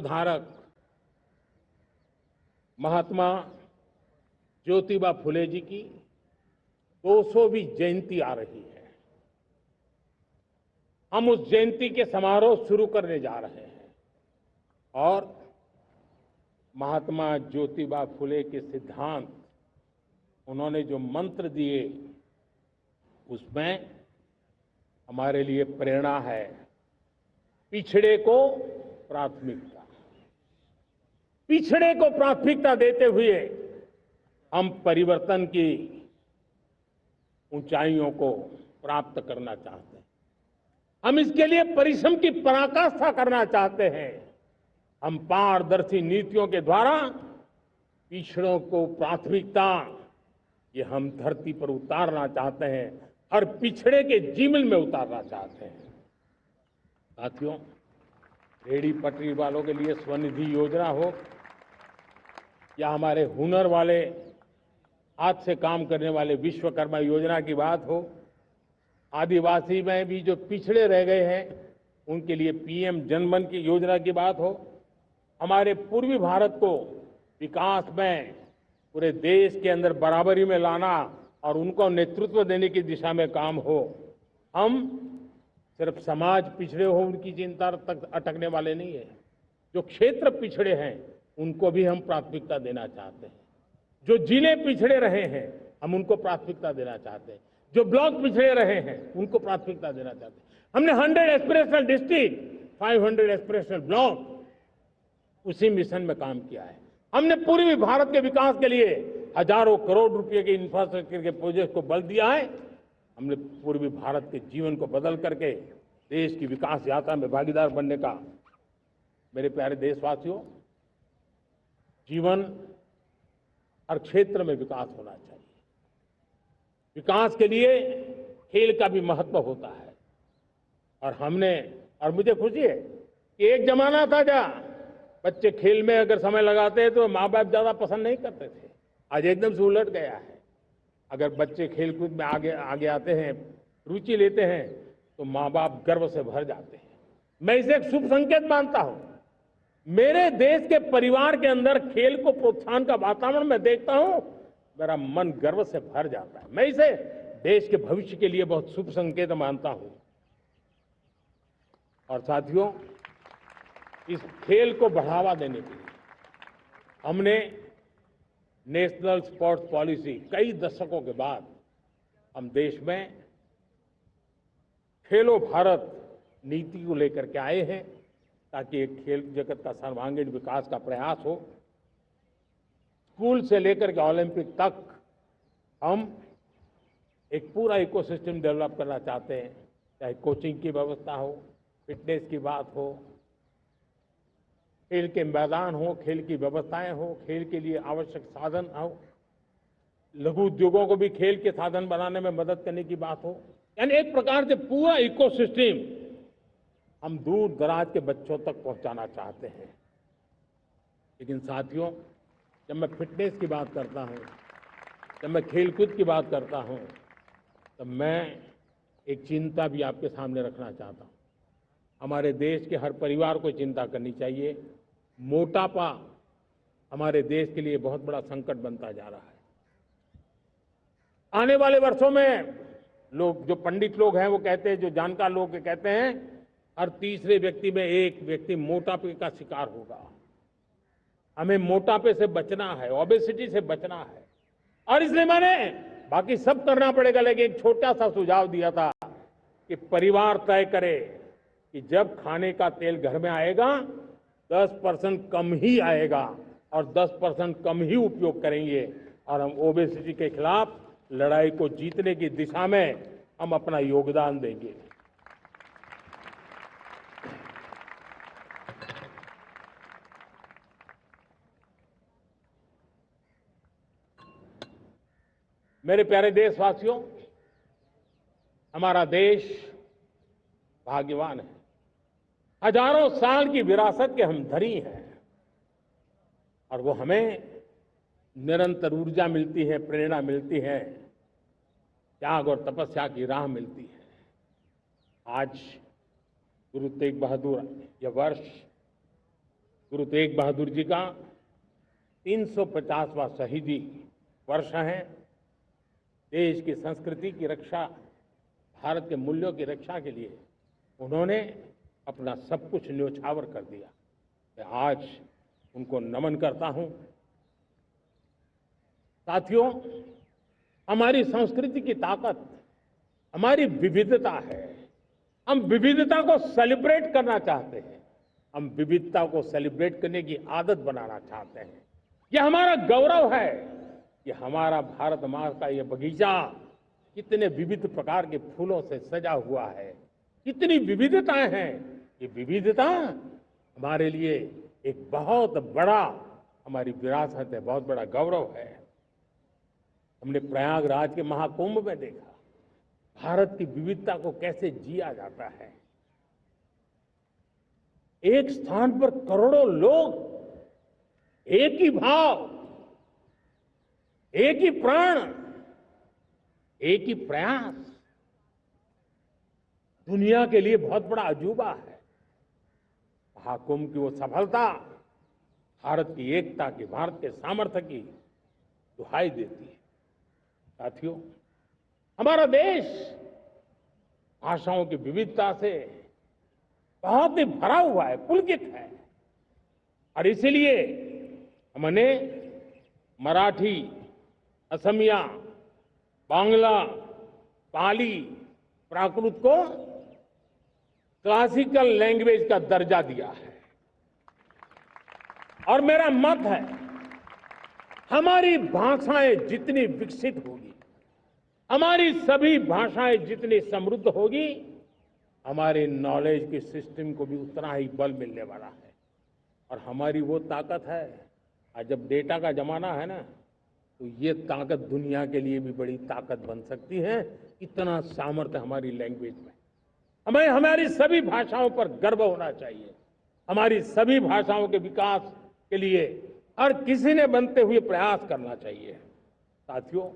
सुधारक महात्मा ज्योतिबा फुले जी की 200वीं जयंती आ रही है। हम उस जयंती के समारोह शुरू करने जा रहे हैं और महात्मा ज्योतिबा फुले के सिद्धांत, उन्होंने जो मंत्र दिए, उसमें हमारे लिए प्रेरणा है। पिछड़े को प्राथमिकता, पिछड़े को प्राथमिकता देते हुए हम परिवर्तन की ऊंचाइयों को प्राप्त करना चाहते हैं। हम इसके लिए परिश्रम की पराकाष्ठा करना चाहते हैं। हम पारदर्शी नीतियों के द्वारा पिछड़ों को प्राथमिकता, ये हम धरती पर उतारना चाहते हैं, हर पिछड़े के जीवन में उतारना चाहते हैं। साथियों, रेहड़ी पटरी वालों के लिए स्वनिधि योजना हो या हमारे हुनर वाले, हाथ से काम करने वाले विश्वकर्मा योजना की बात हो, आदिवासी में भी जो पिछड़े रह गए हैं उनके लिए पीएम जनधन की योजना की बात हो, हमारे पूर्वी भारत को विकास में पूरे देश के अंदर बराबरी में लाना और उनको नेतृत्व देने की दिशा में काम हो। हम सिर्फ समाज पिछड़े हो उनकी चिंता तक अटकने वाले नहीं है। जो क्षेत्र पिछड़े हैं उनको भी हम प्राथमिकता देना चाहते हैं। जो जिले पिछड़े रहे हैं हम उनको प्राथमिकता देना चाहते हैं। जो ब्लॉक पिछड़े रहे हैं उनको प्राथमिकता देना चाहते हैं। हमने 100 एस्पिरेशनल डिस्ट्रिक्ट, 500 एस्पिरेशनल ब्लॉक, उसी मिशन में काम किया है। हमने पूर्वी भारत के विकास के लिए हजारों करोड़ रुपए के इंफ्रास्ट्रक्चर के प्रोजेक्ट को बल दिया है। हमने पूर्वी भारत के जीवन को बदल करके देश की विकास यात्रा में भागीदार बनने का, मेरे प्यारे देशवासियों, जीवन हर क्षेत्र में विकास होना चाहिए। विकास के लिए खेल का भी महत्व होता है और मुझे खुशी है कि एक जमाना था जहाँ बच्चे खेल में अगर समय लगाते हैं तो माँ बाप ज्यादा पसंद नहीं करते थे। आज एकदम से उलट गया है। अगर बच्चे खेलकूद में आगे आते हैं, रुचि लेते हैं, तो माँ बाप गर्व से भर जाते हैं। मैं इसे एक शुभ संकेत मानता हूं। मेरे देश के परिवार के अंदर खेल को प्रोत्साहन का वातावरण मैं देखता हूं, मेरा मन गर्व से भर जाता है। मैं इसे देश के भविष्य के लिए बहुत शुभ संकेत मानता हूं। और साथियों, इस खेल को बढ़ावा देने के लिए हमने नेशनल स्पोर्ट्स पॉलिसी, कई दशकों के बाद हम देश में खेलो भारत नीति को लेकर के आए हैं ताकि एक खेल जगत का सर्वांगीण विकास का प्रयास हो। स्कूल से लेकर के ओलंपिक तक हम एक पूरा इकोसिस्टम डेवलप करना चाहते हैं। चाहे कोचिंग की व्यवस्था हो, फिटनेस की बात हो, खेल के मैदान हो, खेल की व्यवस्थाएं हो, खेल के लिए आवश्यक साधन हो, लघु उद्योगों को भी खेल के साधन बनाने में मदद करने की बात हो, यानी एक प्रकार से पूरा इकोसिस्टम हम दूर दराज के बच्चों तक पहुंचाना चाहते हैं। लेकिन साथियों, जब मैं फिटनेस की बात करता हूं, जब मैं खेलकूद की बात करता हूं, तब मैं एक चिंता भी आपके सामने रखना चाहता हूं। हमारे देश के हर परिवार को चिंता करनी चाहिए। मोटापा हमारे देश के लिए बहुत बड़ा संकट बनता जा रहा है। आने वाले वर्षों में लोग, जो पंडित लोग हैं वो कहते हैं, जो जानकार लोग कहते हैं, हर तीसरे व्यक्ति में एक व्यक्ति मोटापे का शिकार होगा। हमें मोटापे से बचना है, ओबेसिटी से बचना है, और इसलिए मैंने बाकी सब करना पड़ेगा, लेकिन एक छोटा सा सुझाव दिया था कि परिवार तय करे कि जब खाने का तेल घर में आएगा 10% कम ही आएगा और 10% कम ही उपयोग करेंगे, और हम ओबेसिटी के खिलाफ लड़ाई को जीतने की दिशा में हम अपना योगदान देंगे। मेरे प्यारे देशवासियों, हमारा देश भाग्यवान है। हजारों साल की विरासत के हम धनी हैं और वो हमें निरंतर ऊर्जा मिलती है, प्रेरणा मिलती है, त्याग और तपस्या की राह मिलती है। आज गुरु तेग बहादुर, यह वर्ष गुरु तेग बहादुर जी का 350वां शहीदी वर्ष है। देश की संस्कृति की रक्षा, भारत के मूल्यों की रक्षा के लिए उन्होंने अपना सब कुछ न्योछावर कर दिया। मैं आज उनको नमन करता हूं। साथियों, हमारी संस्कृति की ताकत हमारी विविधता है। हम विविधता को सेलिब्रेट करना चाहते हैं। हम विविधता को सेलिब्रेट करने की आदत बनाना चाहते हैं। यह हमारा गौरव है। यह हमारा भारत माँ का यह बगीचा कितने विविध प्रकार के फूलों से सजा हुआ है, कितनी विविधताएं हैं। ये विविधता हमारे लिए एक बहुत बड़ा हमारी विरासत है, बहुत बड़ा गौरव है। हमने प्रयागराज के महाकुंभ में देखा भारत की विविधता को कैसे जिया जाता है। एक स्थान पर करोड़ों लोग, एक ही भाव, एक ही प्राण, एक ही प्रयास, दुनिया के लिए बहुत बड़ा अजूबा है। महाकुंभ की वो सफलता भारत की एकता की, भारत के सामर्थ्य की दुहाई देती है। साथियों, हमारा देश भाषाओं की विविधता से बहुत ही भरा हुआ है, पुलकित है। और इसीलिए हमने मराठी, असमिया, बांग्ला, पाली, प्राकृत को क्लासिकल लैंग्वेज का दर्जा दिया है। और मेरा मत है, हमारी भाषाएं जितनी विकसित होगी, हमारी सभी भाषाएं जितनी समृद्ध होगी, हमारे नॉलेज के सिस्टम को भी उतना ही बल मिलने वाला है। और हमारी वो ताकत है, आज जब डेटा का जमाना है ना, तो ये ताकत दुनिया के लिए भी बड़ी ताकत बन सकती है। इतना सामर्थ्य हमारी लैंग्वेज में। हमें हमारी सभी भाषाओं पर गर्व होना चाहिए। हमारी सभी भाषाओं के विकास के लिए हर किसी ने बनते हुए प्रयास करना चाहिए। साथियों,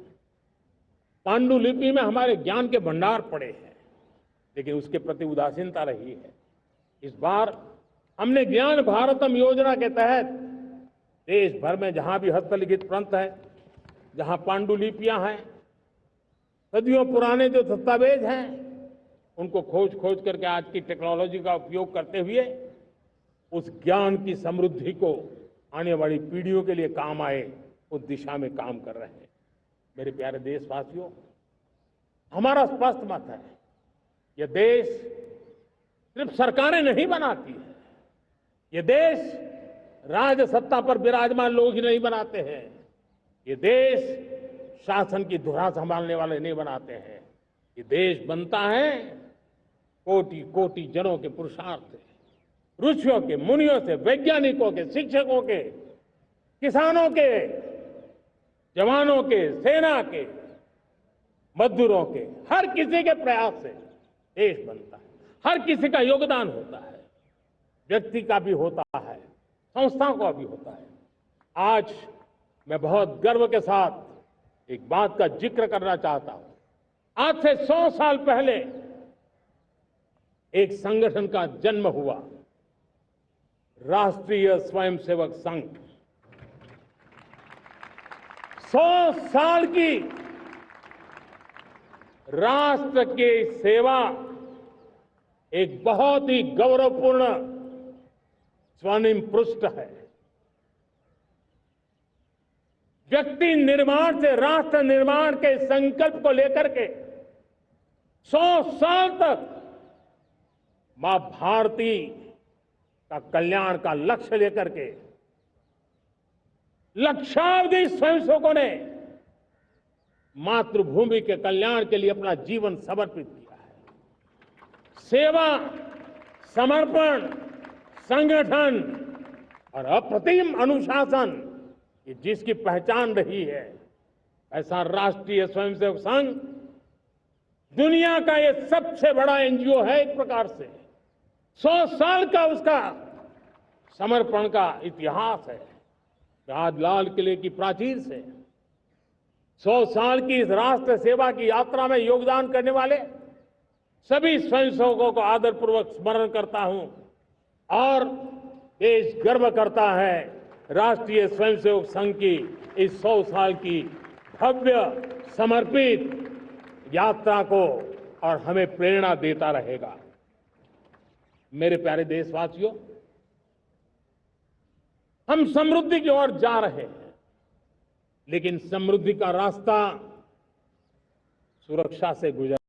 पांडुलिपि में हमारे ज्ञान के भंडार पड़े हैं, लेकिन उसके प्रति उदासीनता रही है। इस बार हमने ज्ञान भारतम योजना के तहत देश भर में जहां भी हस्तलिखित ग्रंथ है, जहां पांडुलिपियां हैं, सदियों पुराने जो दस्तावेज हैं, उनको खोज खोज करके आज की टेक्नोलॉजी का उपयोग करते हुए उस ज्ञान की समृद्धि को आने वाली पीढ़ियों के लिए काम आए, उस दिशा में काम कर रहे हैं। मेरे प्यारे देशवासियों, हमारा स्पष्ट मत है, यह देश सिर्फ सरकारें नहीं बनाती है, ये देश राज सत्ता पर विराजमान लोग ही नहीं बनाते हैं, ये देश शासन की धुरा संभालने वाले नहीं बनाते हैं। ये देश बनता है कोटि कोटि जनों के पुरुषार्थ से, ऋषियों के, मुनियों से, वैज्ञानिकों के, शिक्षकों के, किसानों के, जवानों के, सेना के, मजदूरों के, हर किसी के प्रयास से देश बनता है। हर किसी का योगदान होता है, व्यक्ति का भी होता है, संस्थाओं का भी होता है। आज मैं बहुत गर्व के साथ एक बात का जिक्र करना चाहता हूं। आज से 100 साल पहले एक संगठन का जन्म हुआ, राष्ट्रीय स्वयंसेवक संघ। 100 साल की राष्ट्र की सेवा एक बहुत ही गौरवपूर्ण स्वर्णिम पृष्ठ है। व्यक्ति निर्माण से राष्ट्र निर्माण के संकल्प को लेकर के 100 साल तक मां भारती का कल्याण का लक्ष्य लेकर के लक्षावधि स्वयंसेवकों ने मातृभूमि के कल्याण के लिए अपना जीवन समर्पित किया है। सेवा, समर्पण, संगठन और अप्रतिम अनुशासन, ये जिसकी पहचान रही है, ऐसा राष्ट्रीय स्वयंसेवक संघ दुनिया का ये सबसे बड़ा एनजीओ है। एक प्रकार से 100 साल का उसका समर्पण का इतिहास है। आज लाल किले की प्राचीर से 100 साल की इस राष्ट्र सेवा की यात्रा में योगदान करने वाले सभी स्वयंसेवकों को आदरपूर्वक स्मरण करता हूं और देश गर्व करता है राष्ट्रीय स्वयंसेवक संघ की इस 100 साल की भव्य समर्पित यात्रा को और हमें प्रेरणा देता रहेगा। मेरे प्यारे देशवासियों, हम समृद्धि की ओर जा रहे हैं, लेकिन समृद्धि का रास्ता सुरक्षा से गुजर